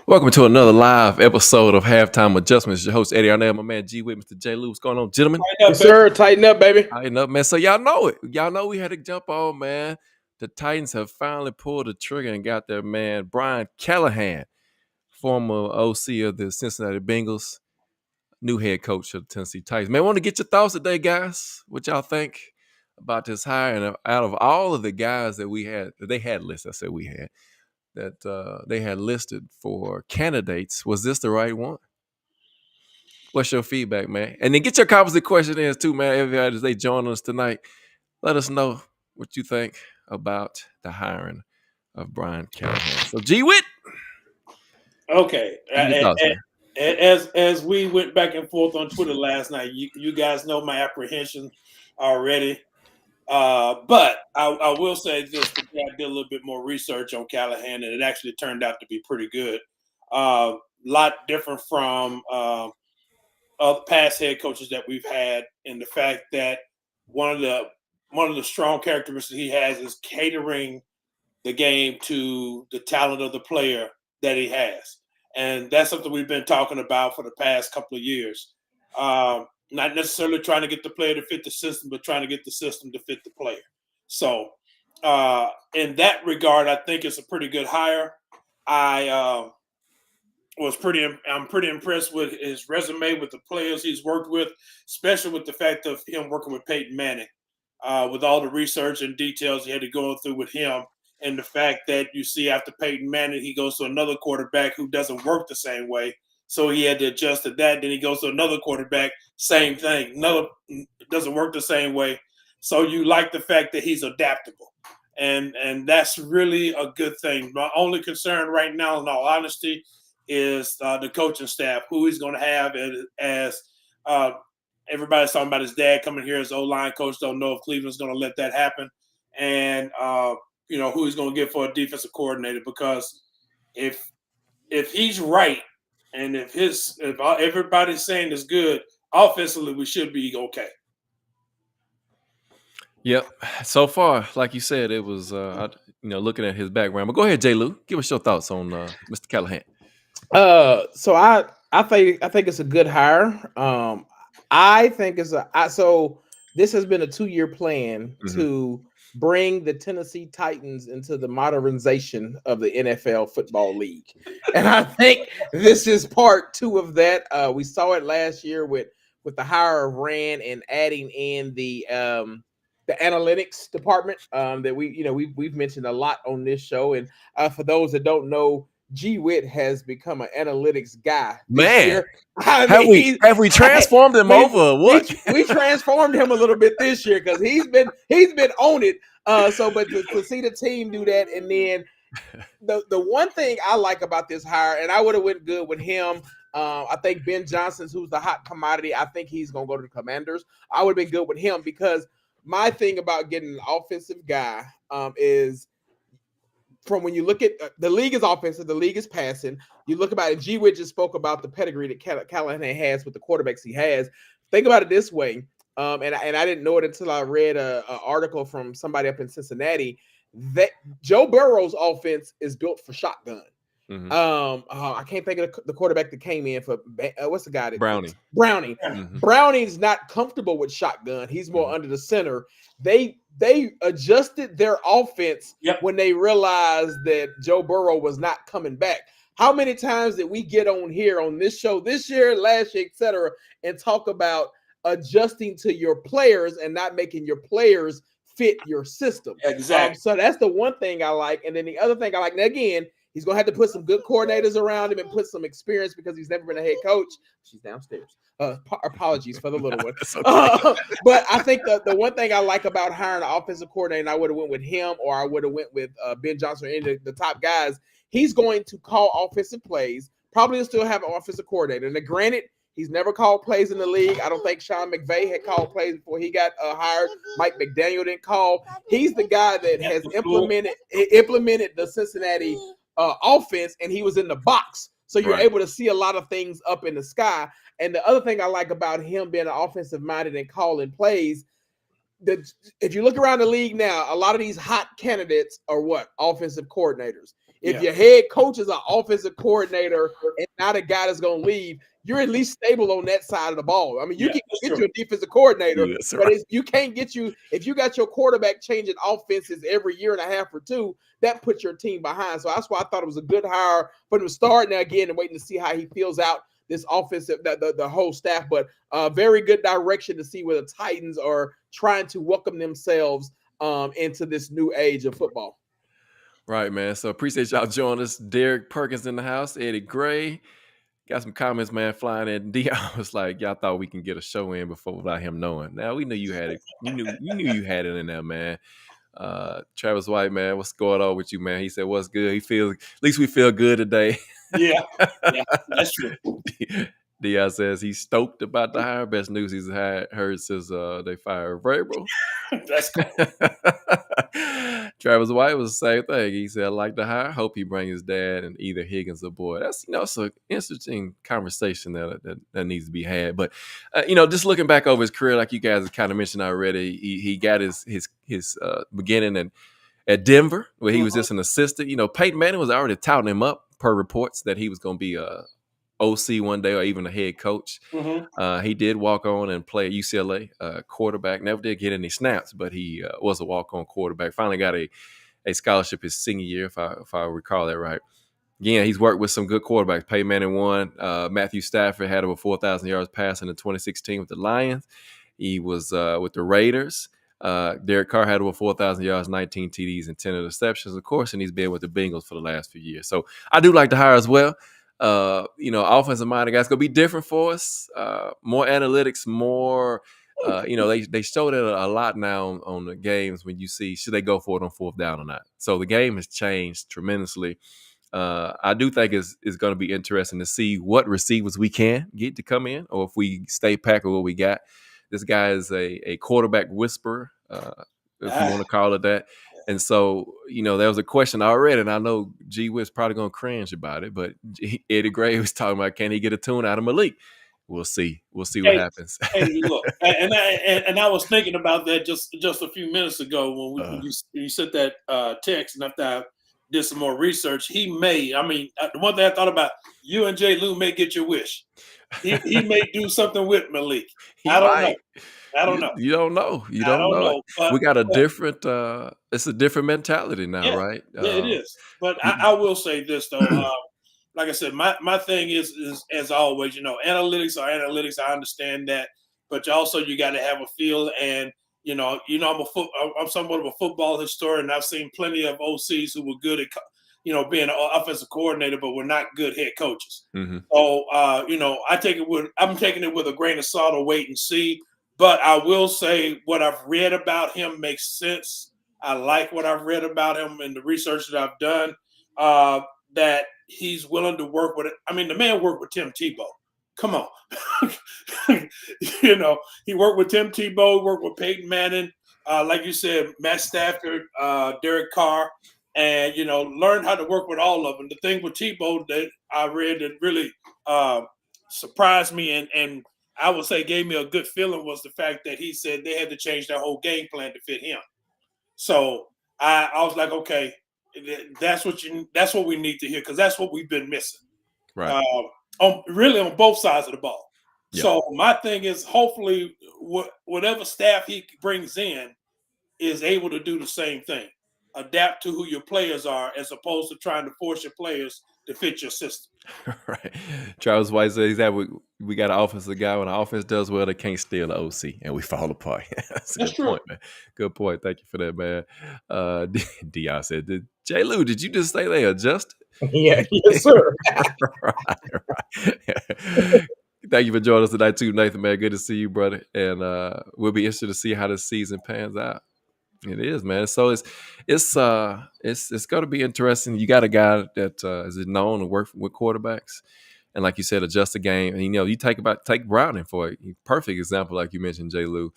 Welcome to another live episode of Halftime Adjustments. Your host, Eddie Arnell, my man G with Mr. J. Lou. What's going on, gentlemen? Yes, sir. Tighten up, baby. Tighten up, man. So y'all know it. Y'all know we had to jump on, man. The Titans have finally pulled the trigger and got their man, Brian Callahan, former OC of the Cincinnati Bengals, new head coach of the Tennessee Titans. Man, I want to get your thoughts today, guys. What y'all think about this hire? And out of all of the guys that they had listed, that they had listed for candidates, was this the right one? What's your feedback, man? And then get your comments and questions too, man. Everybody, as they join us tonight, let us know what you think about the hiring of Brian Callahan. So, G-Wit. Okay. Your thoughts, man. As we went back and forth on Twitter last night, you guys know my apprehension already. But I will say this, because I did a little bit more research on Callahan, and it actually turned out to be pretty good. A lot different from other past head coaches that we've had, in the fact that one of the strong characteristics he has is catering the game to the talent of the player that he has. And that's something we've been talking about for the past couple of years. Not necessarily trying to get the player to fit the system, but trying to get the system to fit the player. So in that regard, I think it's a pretty good hire. I'm pretty impressed with his resume, with the players he's worked with, especially with the fact of him working with Peyton Manning, with all the research and details he had to go through with him. And the fact that you see after Peyton Manning, he goes to another quarterback who doesn't work the same way. So he had to adjust to that. Then he goes to another quarterback, same thing. Another doesn't work the same way. So you like the fact that he's adaptable. And that's really a good thing. My only concern right now, in all honesty, is the coaching staff, who he's going to have as everybody's talking about his dad coming here as O-line coach. Don't know if Cleveland's going to let that happen. And who he's going to get for a defensive coordinator, because if he's right, and if everybody's saying it's good, offensively we should be okay. Yep. So far, like you said, it was looking at his background. But go ahead, J. Lou. Give us your thoughts on Mr. Callahan. So I think it's a good hire. I think so this has been a 2-year plan to bring the Tennessee Titans into the modernization of the NFL football league. And I think this is part 2 of that. We saw it last year with the hire of Rand and adding in the analytics department that we've mentioned a lot on this show. And for those that don't know, G-Wit has become an analytics guy. Man, have we transformed him over? What? We transformed him a little bit this year, because he's been on it. But to see the team do that, and then the one thing I like about this hire, and I would have went good with him. I think Ben Johnson's, who's the hot commodity, I think he's gonna go to the Commanders. I would have been good with him, because my thing about getting an offensive guy is, from when you look at the league is offensive, the league is passing. You look about it. G-Wit just spoke about the pedigree that Callahan has with the quarterbacks he has. Think about it this way, and I didn't know it until I read an article from somebody up in Cincinnati, that Joe Burrow's offense is built for shotgun. I can't think of the quarterback that came in for what's the guy that Browning. Browning's not comfortable with shotgun. He's more under the center. They adjusted their offense when they realized that Joe Burrow was not coming back. How many times did we get on here on this show this year, last year, etc., and talk about adjusting to your players and not making your players fit your system? Exactly. So that's the one thing I like. And then the other thing I like, and again, he's going to have to put some good coordinators around him and put some experience, because he's never been a head coach. She's downstairs. Apologies for the little one. Okay. But I think the one thing I like about hiring an offensive coordinator, and I would have went with him, or I would have went with Ben Johnson, or any of the top guys, he's going to call offensive plays, probably still have an offensive coordinator. Now, granted, he's never called plays in the league. I don't think Sean McVay had called plays before he got hired. Mike McDaniel didn't call. He's the guy that has implemented the Cincinnati offense, and he was in the box. So you're able to see a lot of things up in the sky. And the other thing I like about him being an offensive minded and calling plays, if you look around the league now, a lot of these hot candidates are offensive coordinators. If your head coach is an offensive coordinator and not a guy that's going to leave, you're at least stable on that side of the ball. I mean, you can get you a defensive coordinator, but you can't get you if you got your quarterback changing offenses every year and a half or two. That puts your team behind. So that's why I thought it was a good hire for him to start now again and waiting to see how he feels out this offensive, the whole staff. But very good direction to see where the Titans are trying to welcome themselves into this new age of football. Right, man. So appreciate y'all joining us. Derek Perkins in the house, Eddie Gray. Got some comments, man, flying in. Dion was like, y'all thought we can get a show in before without him knowing. Now we knew you had it. You knew you had it in there, man. Travis White, man, what's going on with you, man? He said, what's good? At least we feel good today. Yeah, that's true. Dion says he's stoked about the hire. Best news he's heard since they fired Vrabel. That's cool. Travis White was the same thing. He said, I like the hire. Hope he brings his dad and either Higgins or Boyd. That's, it's an interesting conversation that needs to be had. But, just looking back over his career, like you guys have kind of mentioned already, he got his beginning at Denver, where he was just an assistant. Peyton Manning was already touting him up per reports that he was going to be a OC one day or even a head coach. He did walk on and play at UCLA, quarterback. Never did get any snaps, but he was a walk-on quarterback. Finally got a scholarship his senior year, if I recall that right. Again, he's worked with some good quarterbacks. Peyton Manning won. Matthew Stafford had over 4,000 yards passing in 2016 with the Lions. He was with the Raiders. Derek Carr had over 4,000 yards, 19 TDs, and 10 interceptions, of course, and he's been with the Bengals for the last few years. So I do like the hire as well. Offensive minded guys gonna be different for us. More analytics, more. They showed it a lot now on the games when you see should they go for it on fourth down or not. So the game has changed tremendously. I do think it's going to be interesting to see what receivers we can get to come in, or if we stay packed with what we got. This guy is a quarterback whisperer, if you want to call it that. And so, there was a question I read, and I know G Wiz probably going to cringe about it, but Eddie Gray was talking about, can he get a tune out of Malik? We'll see. We'll see what happens. Hey, look, and I was thinking about that just a few minutes ago when you sent that text, and after I did some more research, the one thing I thought about, you and J. Lou may get your wish. He may do something with Malik. I don't know. You don't know. You don't know. We got a different. It's a different mentality now, right? Yeah, it is. But I will say this though. Like I said, my thing is as always. Analytics are analytics. I understand that, but also you got to have a feel. And I'm somewhat of a football historian. I've seen plenty of OCs who were good at being an offensive coordinator, but we're not good head coaches. Mm-hmm. So, I'm taking it with a grain of salt or wait and see. But I will say what I've read about him makes sense. I like what I've read about him and the research that I've done, that he's willing to work with it. I mean, the man worked with Tim Tebow. Come on. He worked with Tim Tebow, worked with Peyton Manning, like you said, Matt Stafford, Derek Carr, and, learned how to work with all of them. The thing with Tebow that I read that really surprised me and I would say gave me a good feeling was the fact that he said they had to change their whole game plan to fit him. So I was like, okay, that's what we need to hear, because that's what we've been missing. Right. On both sides of the ball. Yeah. So my thing is, hopefully, whatever staff he brings in is able to do the same thing, adapt to who your players are, as opposed to trying to force your players to fit your system. Right. Travis White says that we got an offensive guy. When the offense does well, they can't steal the OC, and we fall apart. That's a good true. point, man. Good point. Thank you for that, man. Dion said, J. Lou, did you just say they adjusted? Yeah, yes, sir. right. Thank you for joining us tonight, too, Nathan, man. Good to see you, brother. And we'll be interested to see how this season pans out. It is, man. So it's going to be interesting. You got a guy that is known to work with quarterbacks, and like you said, adjust the game. And you take Browning for a perfect example, like you mentioned, J. Lou,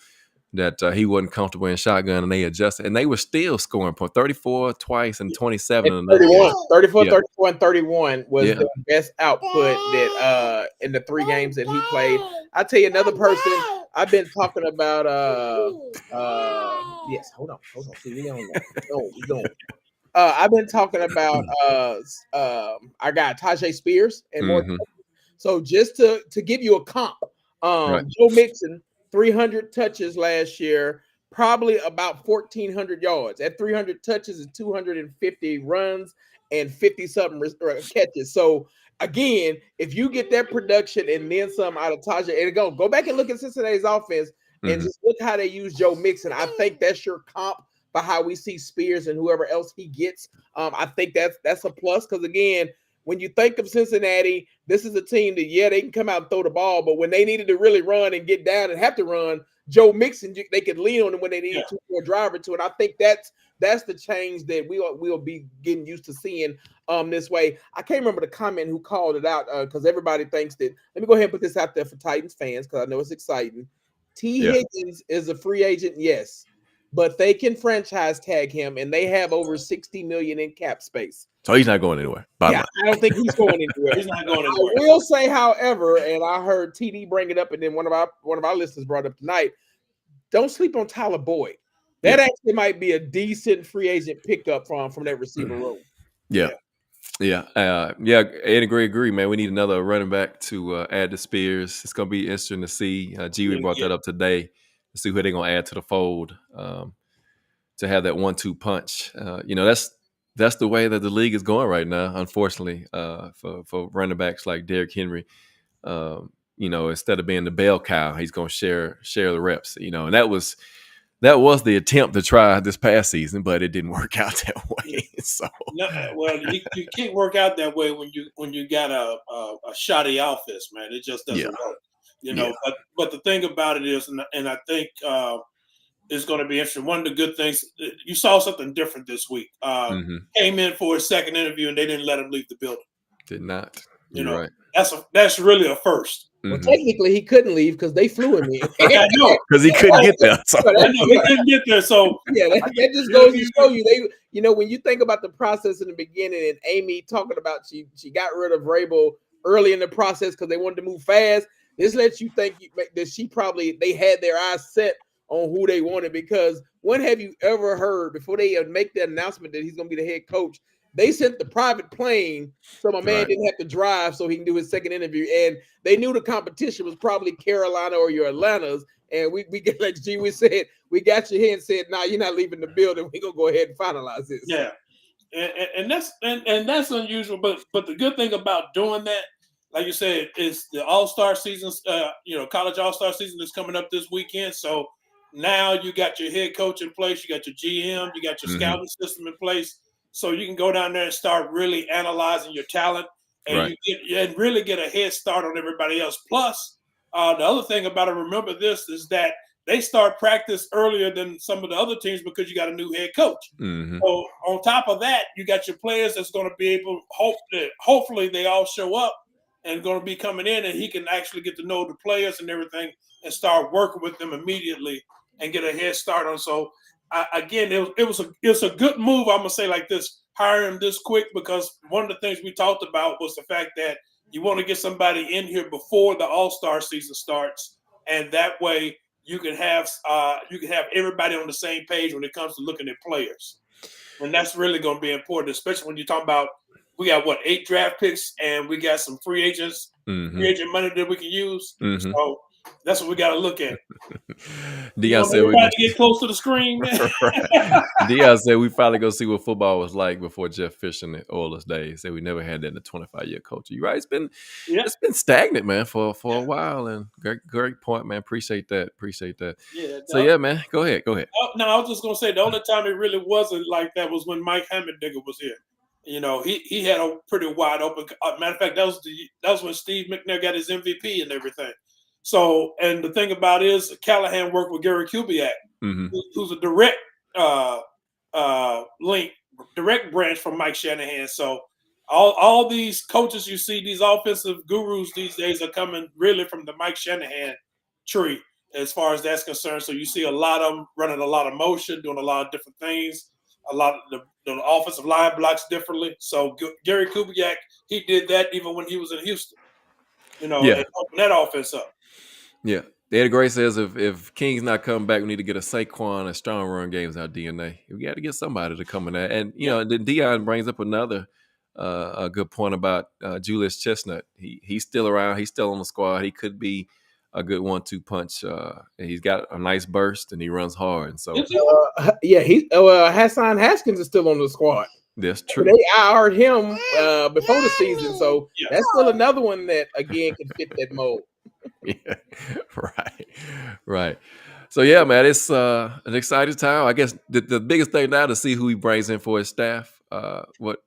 that he wasn't comfortable in shotgun, and they adjusted, and they were still scoring points. 34 twice and 27 and 31. 34, 34, and 31 was the best output that in the 3 games that he played. I'll tell you another person. I've been talking about yes, hold on. See, we on that. No, we going. I've been talking about our guy Tajay Spears and more. Mhm. So just to give you a comp, Right. Joe Mixon 300 touches last year, probably about 1,400 yards. At 300 touches is 250 runs and 50 something catches. So again, if you get that production and then some out of Tajay, and go back and look at Cincinnati's offense and Mhm. just look how they use Joe Mixon. I think that's your comp by how we see Spears and whoever else he gets. I think that's a plus because again, when you think of Cincinnati, this is a team that they can come out and throw the ball, but when they needed to really run and get down and have to run, Joe Mixon they could lean on him when they needed to for a drive or two. And I think that's the change that we'll be getting used to seeing this way. I can't remember the comment who called it out because everybody thinks that. Let me go ahead and put this out there for Titans fans because I know it's exciting. T. Yeah. Higgins is a free agent, yes, but they can franchise tag him, and they have over 60 million in cap space. So he's not going anywhere. Yeah, I don't think he's going anywhere. He's not going I anywhere. will say, however, and I heard TD bring it up, and then one of our listeners brought up tonight. Don't sleep on Tyler Boyd. That actually might be a decent free agent pickup from that receiver room. Yeah. Ed agree, man. We need another running back to add to Spears. It's gonna be interesting to see. We brought that up today to see who they're gonna add to the fold to have that 1-2 punch. That's the way that the league is going right now. Unfortunately, for running backs like Derrick Henry, instead of being the bell cow, he's gonna share the reps. And that was the attempt to try this past season, but it didn't work out that way. So you can't work out that way when you got a shoddy offense, man. It just doesn't work. But the thing about it is, and I think it's going to be interesting. One of the good things, you saw something different this week. Came in for a second interview and they didn't let him leave the building. Did not. You're right. That's really a first. Well, technically, he couldn't leave because they flew him in. I know, because he couldn't get there. So. I know he couldn't get there. So yeah, that just goes to show you. When you think about the process in the beginning, and Amy talking about she got rid of Vrabel early in the process because they wanted to move fast. This lets you think that they had their eyes set on who they wanted. Because when have you ever heard before they make the announcement that he's going to be the head coach? They sent the private plane so my man didn't have to drive so he can do his second interview. And they knew the competition was probably Carolina or your Atlantas. And we get like we said, we got you here and said, "Nah, you're not leaving the building. We're gonna go ahead and finalize this." Yeah. And that's unusual. But the good thing about doing that, like you said, is the All-Star season, college All-Star season is coming up this weekend. So now you got your head coach in place, you got your GM, you got your scouting system in place. So you can go down there and start really analyzing your talent and and really get a head start on everybody else. Plus, the other thing about it, remember this, is that they start practice earlier than some of the other teams because you got a new head coach. So on top of that, you got your players that's going to be able, hopefully they all show up and going to be coming in, and he can actually get to know the players and everything and start working with them immediately and get a head start on. So again, it was a good move. I'm gonna say like this: hire him this quick, because one of the things we talked about was the fact that you want to get somebody in here before the All-Star season starts, and that way you can have everybody on the same page when it comes to looking at players, and that's really going to be important, especially when you're talking about we got 8 draft picks and we got some free agents, free agent money that we can use. So that's what we got to look at. Dion said we got to get close to the screen, man. Dion said we finally go see what football was like before Jeff Fisher and the Oilers days. Said we never had that in the 25-year culture. You're right. It's been stagnant, man, for a while. And great point, man. Appreciate that. Yeah. So man, go ahead. No, I was just gonna say the only time it really wasn't like that was when Mike Hammerdinger was here. He had a pretty wide open. Matter of fact, that was when Steve McNair got his MVP and everything. So, and the thing about it is Callahan worked with Gary Kubiak, who's a direct direct branch from Mike Shanahan. So all these coaches you see, these offensive gurus these days are coming really from the Mike Shanahan tree as far as that's concerned. So you see a lot of them running a lot of motion, doing a lot of different things, a lot of the offensive line blocks differently. So Gary Kubiak, he did that even when he was in Houston, and opened that offense up. Yeah. Eddie Gray says if King's not coming back, we need to get a Saquon and strong run games out DNA. We got to get somebody to come in there. And then Dion brings up another a good point about Julius Chestnut. He's still around. He's still on the squad. He could be a good 1-2 punch. And he's got a nice burst and he runs hard. And so Hassan Haskins is still on the squad. That's true. They hired him before the season, so that's still another one that again can fit that mold. Yeah, right. So yeah, man, it's an exciting time. I guess the biggest thing now to see who he brings in for his staff. What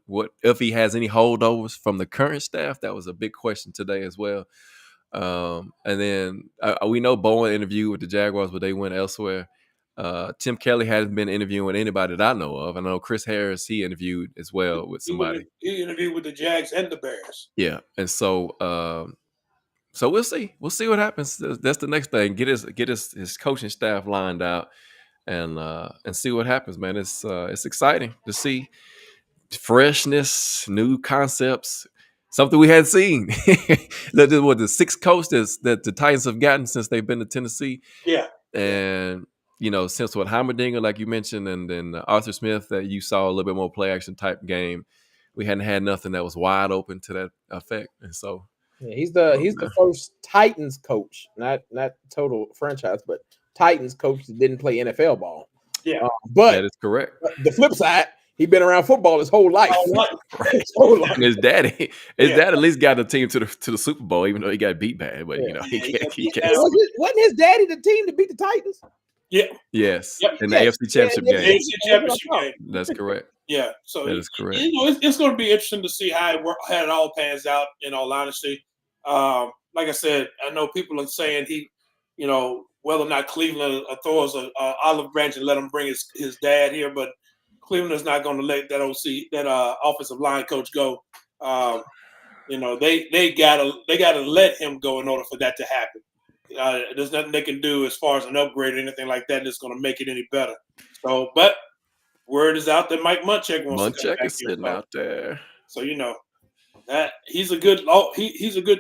if he has any holdovers from the current staff? That was a big question today as well. And then we know Bowen interviewed with the Jaguars, but they went elsewhere. Tim Kelly hasn't been interviewing with anybody that I know of. I know Chris Harris, he interviewed as well with somebody. He interviewed with the Jags and the Bears. Yeah, and so we'll see. We'll see what happens. That's the next thing. Get his coaching staff lined out and see what happens, man. It's exciting to see freshness, new concepts, something we hadn't seen. That is what the sixth coach that the Titans have gotten since they've been to Tennessee. Yeah, and since what Heimerdinger, like you mentioned, and then Arthur Smith, that you saw a little bit more play action type game. We hadn't had nothing that was wide open to that effect, and so. Yeah, he's the first Titans coach, not total franchise, but Titans coach that didn't play NFL ball. Yeah, but that is correct. The flip side, he's been around football his whole life. Right. His whole life. And his dad at least got the team to the Super Bowl, even though he got beat bad. But he can't. Wasn't his daddy the team to beat the Titans? Yeah. Yes. In the AFC Championship game. AFC Championship game. That's correct. Yeah. So that is correct. It's going to be interesting to see how it all pans out. In all honesty, like I said, I know people are saying whether or not Cleveland throws an olive branch and let him bring his dad here, but Cleveland is not going to let that offensive line coach go. They gotta let him go in order for that to happen. There's nothing they can do as far as an upgrade or anything like that that's going to make it any better. So, but word is out that Mike Munchak wants to come back is sitting out there. So that he's a good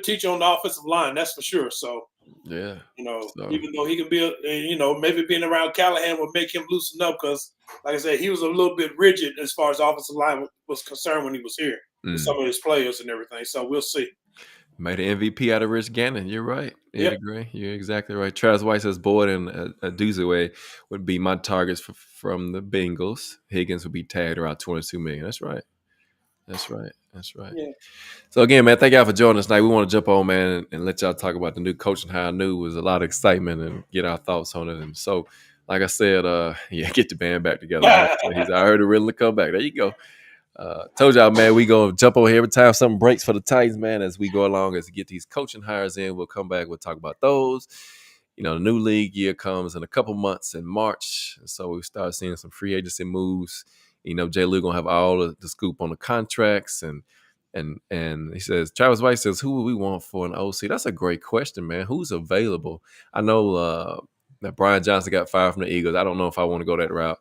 teacher on the offensive line, that's for sure. So yeah, even though he can be maybe being around Callahan will make him loosen up, because like I said, he was a little bit rigid as far as offensive line was concerned when he was here with some of his players and everything. So we'll see. Made an MVP out of Rich Gannon. You're right. Eddie Gray. You're exactly right. Travis White says Boyd and Aduzue would be my targets from the Bengals. Higgins would be tagged around $22 million. That's right. Yeah. So again, man, thank y'all for joining us tonight. We want to jump on, man, and let y'all talk about the new coaching hire. I knew was a lot of excitement and get our thoughts on it. And so, like I said, get the band back together. I heard it really come back. There you go. Told y'all, man, we gonna jump over here every time something breaks for the Titans, man, as we go along, as we get these coaching hires in. We'll come back, we'll talk about those. The new league year comes in a couple months in March, so we start seeing some free agency moves. Jay Lou gonna have all the scoop on the contracts, and he says, Travis White says, who would we want for an OC? That's a great question, man. Who's available? I know that Brian Johnson got fired from the Eagles. I don't know if I want to go that route.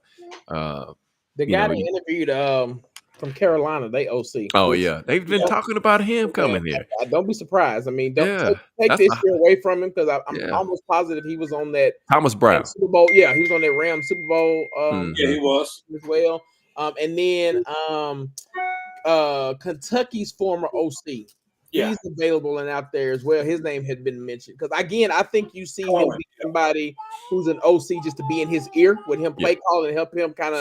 The guy that interviewed from Carolina, they OC. Oh yeah, they've been talking about him coming here. Don't be surprised. I mean, don't take this year away from him, because I'm almost positive he was on that Thomas Brown Super Bowl. Yeah, he was on that Rams Super Bowl. Yeah, he was as well. And then Kentucky's former OC. He's available and out there as well. His name had been mentioned, because again, I think you see him be somebody who's an OC just to be in his ear with him play calling and help him kind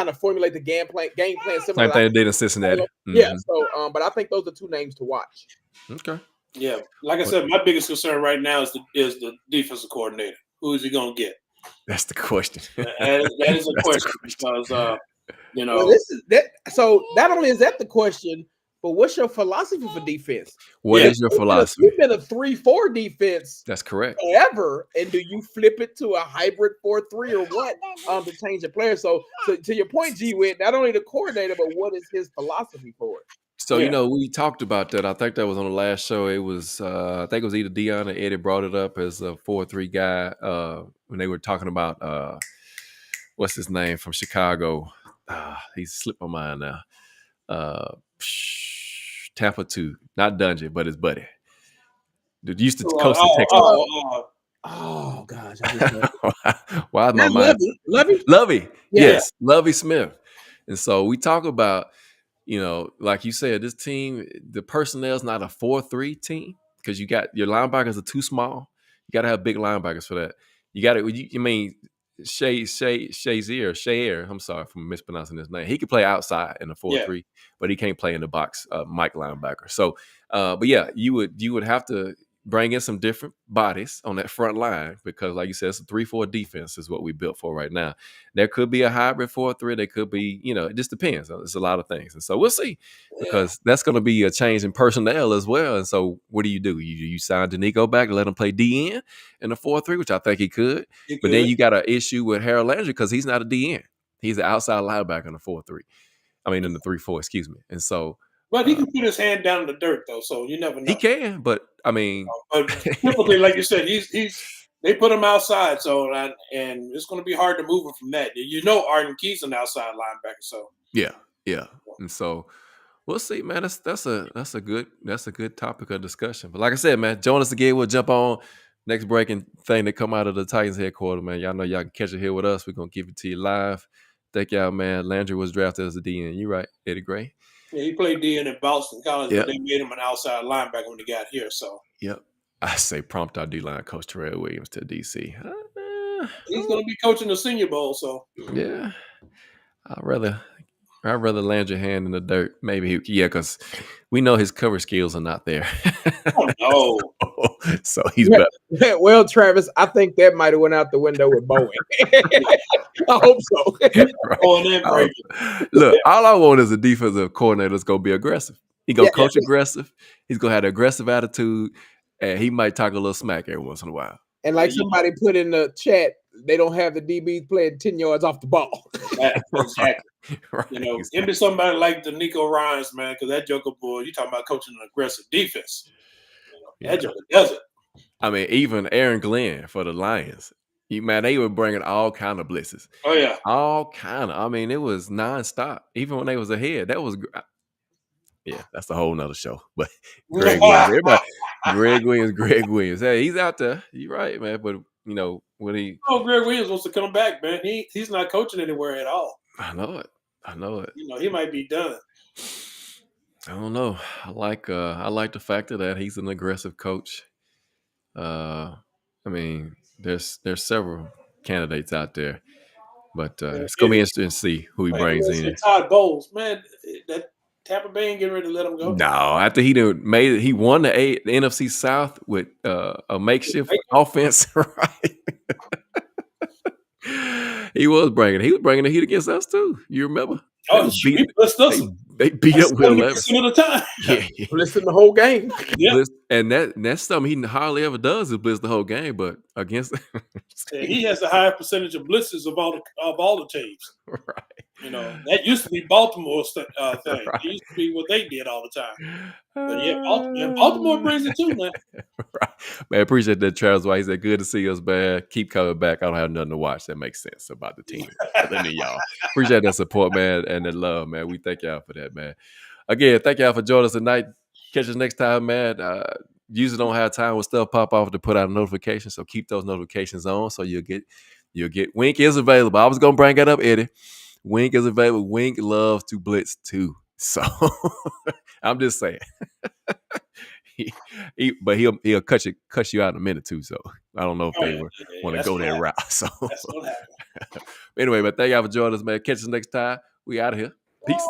of formulate the game plan. Same thing they did in Cincinnati. Mm-hmm. Yeah. So, but I think those are two names to watch. Okay. Yeah, like I said, my biggest concern right now is the defensive coordinator. Who is he going to get? That's the question. that is a question, because Well, this is that. So not only is that the question, but what's your philosophy for defense? What is your philosophy? You've been a 3-4 defense. That's correct. Forever, and do you flip it to a hybrid 4-3 or what? To change the player. So to your point, G-Wit, not only the coordinator, but what is his philosophy for it? So we talked about that. I think that was on the last show. It was I think it was either Dion or Eddie brought it up as a 4-3 guy when they were talking about what's his name from Chicago. He's slipped my mind now. Tampa 2, not Dungeon, but his buddy. Dude used to coach the Texans. Oh gosh, I just know. Why is my Not mind? Lovey. Lovey, Yeah. yes, Lovey Smith. And so we talk about, like you said, this team, the personnel is not a 4-3 team because you got your linebackers are too small. You got to have big linebackers for that. You got to, I mean, Shazier, I'm sorry for mispronouncing his name. He could play outside in a 4-3, but he can't play in the box, Mike linebacker. So, but yeah, you would have to bring in some different bodies on that front line because, like you said, it's a 3-4 defense is what we built for right now. There could be a hybrid 4-3. There could be, it just depends. It's a lot of things. And so we'll see because that's going to be a change in personnel as well. And so what do? You sign Danico back to let him play DN in the 4-3, which I think he could. But then you got an issue with Harold Landry because he's not a DN. He's an outside linebacker in the 4-3. I mean, in the 3-4, excuse me. And so. But he can put his hand down in the dirt, though, so you never know. He can, but I mean, but typically, like you said, they put him outside, so and it's going to be hard to move him from that. Arden Key's an outside linebacker, so yeah, and so we'll see, man. That's a good topic of discussion. But like I said, man, join us again. We'll jump on next breaking thing that come out of the Titans headquarters, man. Y'all know y'all can catch it here with us. We're gonna give it to you live. Thank y'all, man. Landry was drafted as a DN. You right, Eddie Gray. Yeah, he played DN in Boston College, but they made him an outside linebacker when he got here. So, I say prompt our D-line coach Terrell Williams to DC. He's going to be coaching the Senior Bowl, so yeah. I'd rather land your hand in the dirt. Maybe because we know his cover skills are not there. Oh no. So he's better. Well, Travis, I think that might have went out the window with Bowen. I hope so. Right. Look, all I want is a defensive coordinator that's gonna be aggressive. He's gonna coach aggressive. He's gonna have an aggressive attitude, and he might talk a little smack every once in a while. And like somebody put in the chat, they don't have the DBs playing 10 yards off the ball. Exactly. Right. Give me somebody like Danico Ryans, man, because that Joker boy, you talking about coaching an aggressive defense. That Joker does it. I mean, even Aaron Glenn for the Lions, man, they were bringing all kind of blitzes. Oh yeah, all kind of. I mean, it was nonstop. Even when they was ahead, that was. Yeah, that's a whole nother show. But Greg Williams, Greg Williams. Hey, he's out there. You're right, man. But when he. Oh, Greg Williams wants to come back, man. He's not coaching anywhere at all. I know it. He might be done. I don't know. I like the fact that he's an aggressive coach. I mean, there's several candidates out there, but it's gonna be interesting to see who he brings in. Todd Bowles, man, that Tampa Bay ain't getting ready to let him go. No, after he won the NFC South with a makeshift offense, right? He was bringing the heat against us too. You remember? Oh, they beat up with 11 of the time. Yeah. Blitz the whole game. Yeah. And that's something he hardly ever does is blitz the whole game. But against he has the highest percentage of blitzes of all the teams. Right. That used to be Baltimore's thing. Right. It used to be what they did all the time. But Baltimore brings it too, man. Right. Man, appreciate that, Charles White. He said, good to see us, man. Keep coming back. I don't have nothing to watch. That makes sense about the team. Other than y'all. Appreciate that support, man, and the love, man. We thank y'all for that, man. Again, thank y'all for joining us tonight. Catch us next time, man. Usually don't have time when stuff pop off to put out a notification, so keep those notifications on so you'll get Wink is available. I was gonna bring that up, Eddie. Wink is available. Wink loves to blitz too. So I'm just saying. But he'll cut you out in a minute too. So I don't know if they want to go that route. So anyway, but thank y'all for joining us, man. Catch us next time. We out of here. Peace.